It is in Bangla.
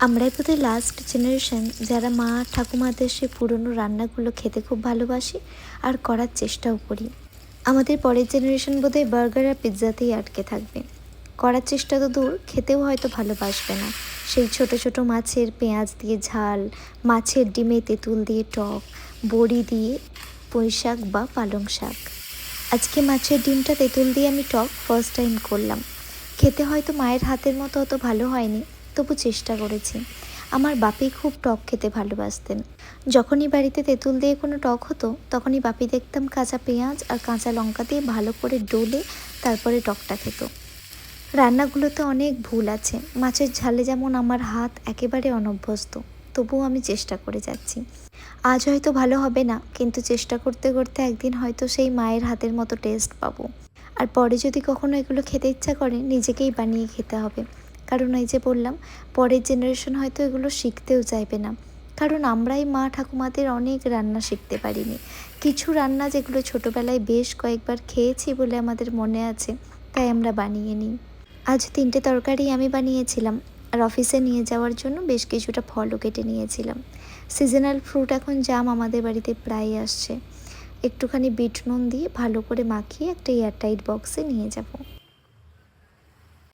আমরাই বোধহয় লাস্ট জেনারেশন যারা মা ঠাকুমাদের সেই পুরনো রান্নাগুলো খেতে খুব ভালোবাসি আর করার চেষ্টাও করি। আমাদের পরের জেনারেশন বোধহয় বার্গার আর পিৎজাতেই আটকে থাকবে। করার চেষ্টা তো দূর, খেতেও হয়তো ভালোবাসবে না। সেই ছোট ছোট মাছের পেঁয়াজ দিয়ে ঝাল, মাছের ডিমে তেঁতুল দিয়ে টক, বড়ি দিয়ে পুঁই শাক বা পালং শাক। আজকে মাছের ডিমটা তেঁতুল দিয়ে আমি টক ফার্স্ট টাইম করলাম। খেতে হয়তো মায়ের হাতের মতো অত ভালো হয়নি, তবু চেষ্টা করেছি। আমার বাপি খুব টক খেতে ভালোবাসতেন। যখনই বাড়িতে তেঁতুল দিয়ে কোনো টক হতো, তখনই বাপি দেখতাম কাঁচা পেঁয়াজ আর কাঁচা লঙ্কা দিয়ে ভালো করে ডলে তারপরে টকটা খেত। রান্নাগুলোতে অনেক ভুল আছে। মাছের ঝালে যেমন আমার হাত একেবারে অনভ্যস্ত, তবুও আমি চেষ্টা করে যাচ্ছি। আজ হয়তো ভালো হবে না, কিন্তু চেষ্টা করতে করতে একদিন হয়তো সেই মায়ের হাতের মতো টেস্ট পাবো। আর পরে যদি কখনো এগুলো খেতে ইচ্ছা করে, নিজেকেই বানিয়ে খেতে হবে। কারণ এই যে বললাম, পরের জেনারেশন হয়তো এগুলো শিখতেও চাইবে না। কারণ আমরাই মা ঠাকুমাদের অনেক রান্না শিখতে পারিনি। কিছু রান্না যেগুলো ছোটোবেলায় বেশ কয়েকবার খেয়েছি বলে আমাদের মনে আছে, তাই আমরা বানিয়ে নিই। আজ 3টে তরকারি আমি বানিয়েছিলাম, আর অফিসে নিয়ে যাওয়ার জন্য বেশ কিছুটা ফলও কেটে নিয়েছিলাম। সিজনাল ফ্রুট এখন জাম আমাদের বাড়িতে প্রায় আসছে। একটুখানি বিট নুন দিয়ে ভালো করে মাখিয়ে একটা এয়ারটাইট বক্সে নিয়ে যাব।